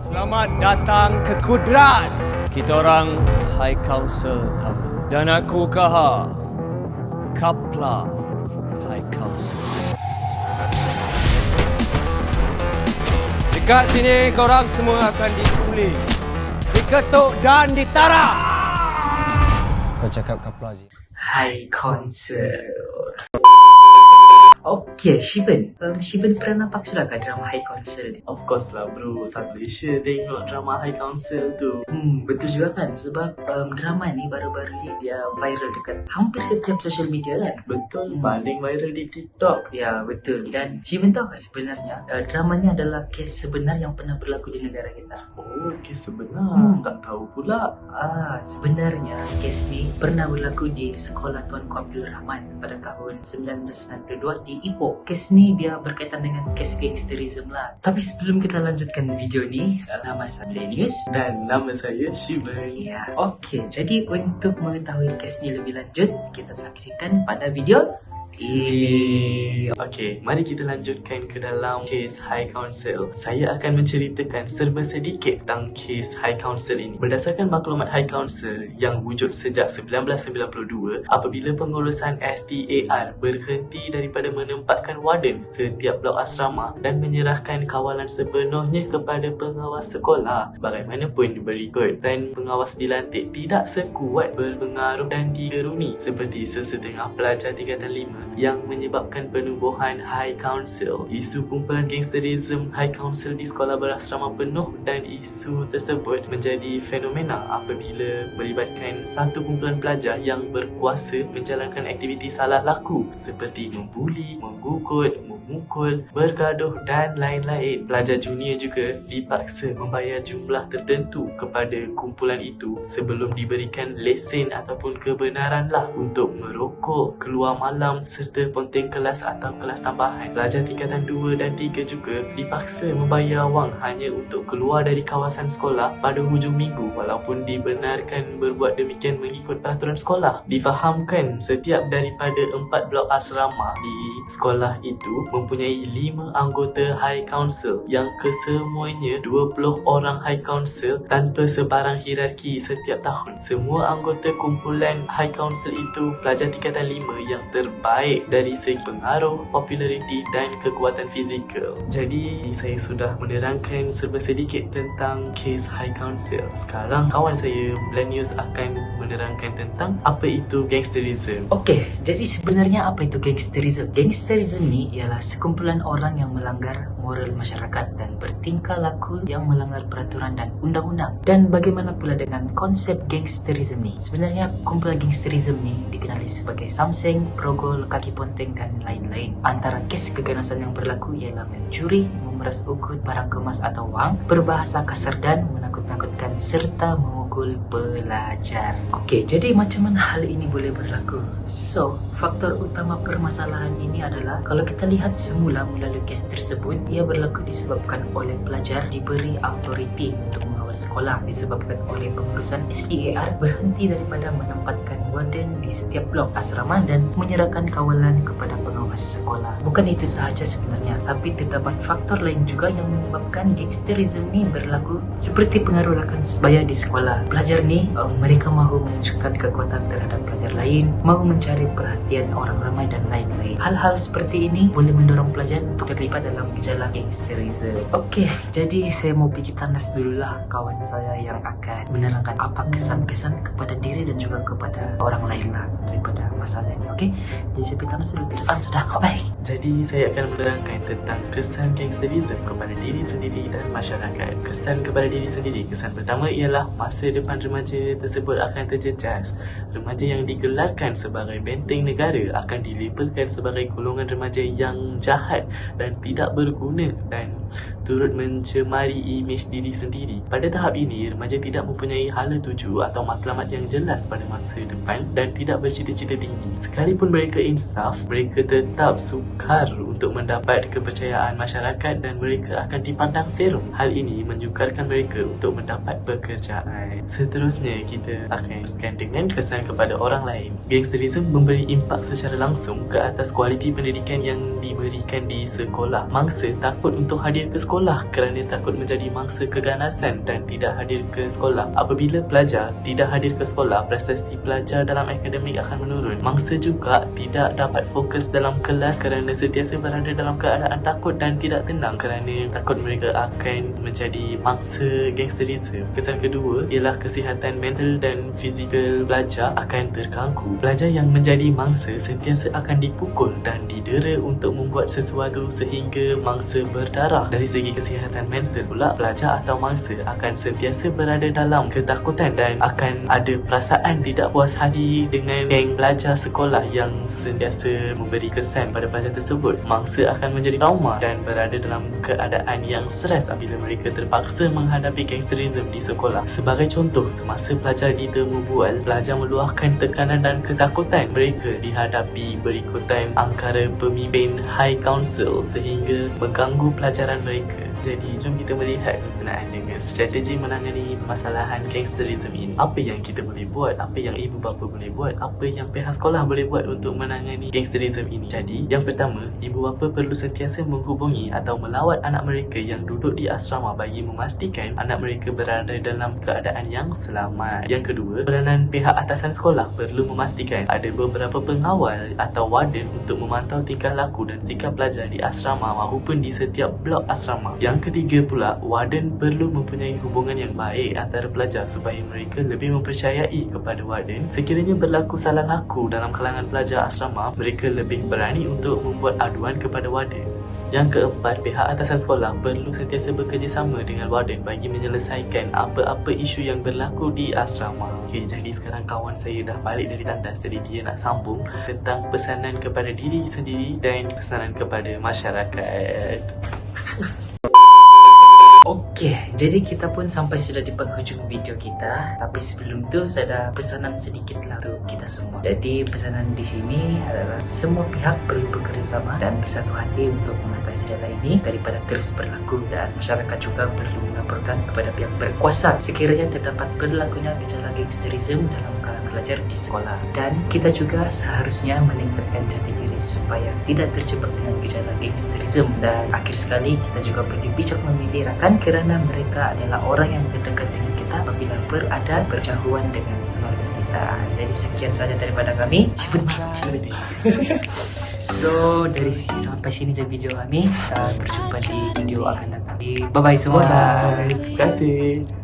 Selamat datang ke Kudrat. Kita orang High Council kamu. Dan aku Kaha, Kapla High Council. Dekat sini korang semua akan dipuli, diketuk dan ditara. Kau cakap Kapla je. High Council. Okay, Shivan. Shivan pernah nampak sudah ke drama High Council ni? Of course lah bro, satu Malaysia tengok drama High Council tu. Betul juga kan? Sebab drama ni baru-baru ni dia viral dekat hampir setiap social media kan? Betul, paling viral di TikTok. Ya, betul. Dan Shivan tahu tak sebenarnya drama ni adalah kes sebenar yang pernah berlaku di negara kita? Oh, kes sebenar. Tak tahu pula. Sebenarnya kes ni pernah berlaku di Sekolah Tuanku Abdul Rahman pada tahun 1992 di Ipoh. Kes ni dia berkaitan dengan kes gangsterism lah. Tapi sebelum kita lanjutkan video ni, nama saya Lenius Dan nama saya Shivan. ya, okey. Jadi untuk mengetahui kes ni lebih lanjut, kita saksikan pada video ini. Okey, mari kita lanjutkan ke dalam kes High Council. Saya akan menceritakan serba sedikit tentang kes High Council ini. Berdasarkan maklumat High Council yang wujud sejak 1992, apabila pengurusan STAR berhenti daripada menempatkan warden setiap blok asrama dan menyerahkan kawalan sepenuhnya kepada pengawas sekolah, bagaimanapun berikut, dan pengawas dilantik tidak sekuat, berpengaruh dan digeruni seperti sesetengah pelajar tingkatan 5 yang menyebabkan penubuhan High Council. Isu kumpulan gangsterism High Council di sekolah berasrama penuh, dan isu tersebut menjadi fenomena apabila melibatkan satu kumpulan pelajar yang berkuasa menjalankan aktiviti salah laku seperti membuli, menggugut, memukul, bergaduh dan lain-lain. Pelajar junior juga dipaksa membayar jumlah tertentu kepada kumpulan itu sebelum diberikan lesen ataupun kebenaranlah untuk merokok, keluar malam serta ponteng kelas atau kelas tambahan. Pelajar tingkatan 2 dan 3 juga dipaksa membayar wang hanya untuk keluar dari kawasan sekolah pada hujung minggu walaupun dibenarkan berbuat demikian mengikut peraturan sekolah. Difahamkan setiap daripada 4 blok asrama di sekolah itu mempunyai 5 anggota High Council yang kesemuanya 20 orang High Council tanpa sebarang hierarki setiap tahun. Semua anggota kumpulan High Council itu pelajar tingkatan 5 yang terbaik dari segi pengaruh, populariti dan kekuatan fizikal. Jadi saya sudah menerangkan serba sedikit tentang kes High Council. Sekarang kawan saya Lenius akan menerangkan tentang apa itu gangsterism. Okey, jadi sebenarnya apa itu gangsterism? Gangsterism ni ialah sekumpulan orang yang melanggar moral masyarakat dan bertingkah laku yang melanggar peraturan dan undang-undang. Dan bagaimana pula dengan konsep gangsterism ni? Sebenarnya kumpulan gangsterism ni dikenali sebagai samseng, progol, kaki ponteng dan lain-lain. Antara kes keganasan yang berlaku ialah mencuri, memeras ugut, barang kemas atau wang, berbahasa kasar dan menakut-nakutkan serta memukul pelajar. Okey, jadi macam mana hal ini boleh berlaku? So, faktor utama permasalahan ini adalah kalau kita lihat semula melalui kes tersebut, ia berlaku disebabkan oleh pelajar diberi autoriti untuk mengawal sekolah, disebabkan oleh pengurusan STAR berhenti daripada menempatkan warden di setiap blok asrama dan menyerahkan kawalan kepada pengawas sekolah. Bukan itu sahaja sebenarnya, tapi terdapat faktor lain juga yang menyebabkan gangsterism ni berlaku, seperti pengaruh rakan sebaya di sekolah. Pelajar ni mereka mahu menunjukkan kekuatan terhadap pelajar lain, mahu mencari perhatian orang ramai dan lain-lain. Hal-hal seperti ini boleh mendorong pelajar untuk terlibat dalam gejala gangsterism. Okey, jadi saya mau pergi tandas dululah kawan saya yang akan menerangkan apa kesan-kesan kepada diri dan juga kepada orang lain lah daripada masalah ini. Okey, jadi saya pergi tandas dulu. Tidak sudah, bye. Jadi saya akan menerangkan tentang kesan gangsterism kepada diri sendiri dan masyarakat. Kesan kepada diri sendiri. Kesan pertama ialah masa depan remaja tersebut akan terjejas. Remaja yang digelarkan sebagai benteng negara akan dilabelkan sebagai golongan remaja yang jahat dan tidak berguna dan turut mencemari imej diri sendiri. Pada tahap ini, remaja tidak mempunyai hala tuju atau matlamat yang jelas pada masa depan dan tidak bercita-cita tinggi. Sekalipun mereka insaf, mereka tetap sukar untuk mendapat kepercayaan masyarakat dan mereka akan dipandang serum. Hal ini menyukarkan mereka untuk mendapat pekerjaan. Seterusnya, kita akan teruskan dengan kesan kepada orang lain. Gangsterism memberi impak secara langsung ke atas kualiti pendidikan yang diberikan di sekolah. Mangsa takut untuk hadir ke sekolah kerana takut menjadi mangsa keganasan dan tidak hadir ke sekolah. Apabila pelajar tidak hadir ke sekolah, prestasi pelajar dalam akademik akan menurun. Mangsa juga tidak dapat fokus dalam kelas kerana sentiasa berada dalam keadaan takut dan tidak tenang kerana takut mereka akan menjadi mangsa gangsterism. Kesan kedua ialah kesihatan mental dan fizikal pelajar akan terganggu. Pelajar yang menjadi mangsa sentiasa akan dipukul dan didera untuk membuat sesuatu sehingga mangsa berdarah. Dari segi kesihatan mental pula, pelajar atau mangsa akan sentiasa berada dalam ketakutan dan akan ada perasaan tidak puas hati dengan geng pelajar sekolah yang sentiasa memberi kesan pada pelajar tersebut. Mangsa akan menjadi trauma dan berada dalam keadaan yang stres apabila mereka terpaksa menghadapi gangsterism di sekolah. Sebagai contoh, semasa pelajar di temu bual, pelajar meluahkan tekanan dan ketakutan mereka dihadapi berikutan angkara pemimpin High Council sehingga mengganggu pelajaran mereka. Jadi, jom kita melihat berkenaan dengan strategi menangani permasalahan gangsterism ini. Apa yang kita boleh buat, apa yang ibu bapa boleh buat, apa yang pihak sekolah boleh buat untuk menangani gangsterism ini. Jadi, yang pertama, ibu bapa perlu sentiasa menghubungi atau melawat anak mereka yang duduk di asrama bagi memastikan anak mereka berada dalam keadaan yang selamat. Yang kedua, peranan pihak atasan sekolah perlu memastikan ada beberapa pengawal atau warden untuk memantau tingkah laku dan sikap pelajar di asrama maupun di setiap blok asrama. Yang ketiga pula, warden perlu mempunyai hubungan yang baik antara pelajar supaya mereka lebih mempercayai kepada warden. Sekiranya berlaku salah laku dalam kalangan pelajar asrama, mereka lebih berani untuk membuat aduan kepada warden. Yang keempat, pihak atasan sekolah perlu sentiasa bekerjasama dengan warden bagi menyelesaikan apa-apa isu yang berlaku di asrama. Okay, jadi sekarang kawan saya dah balik dari tandas, jadi dia nak sambung tentang pesanan kepada diri sendiri dan pesanan kepada masyarakat. Okey, jadi kita pun sampai sudah di penghujung video kita. Tapi sebelum tu saya ada pesanan sedikit lah untuk kita semua. Jadi pesanan di sini adalah semua pihak perlu bekerjasama dan bersatu hati untuk mengatasi gejala ini daripada terus berlaku, dan masyarakat juga perlu melaporkan kepada pihak berkuasa sekiranya terdapat berlakunya gejala gangsterism dalam kalangan pelajar di sekolah. Dan kita juga seharusnya meningkatkan jati diri supaya tidak terjebak dengan gejala gangsterism. Dan akhir sekali, kita juga perlu bijak memilih rakan kerana mereka adalah orang yang terdekat dengan kita apabila berada berjauhan dengan keluarga kita. Jadi sekian saja daripada kami. So dari sini sampai sini je video kami. Kita berjumpa di video akan datang. Bye bye semua. Bye. Terima kasih.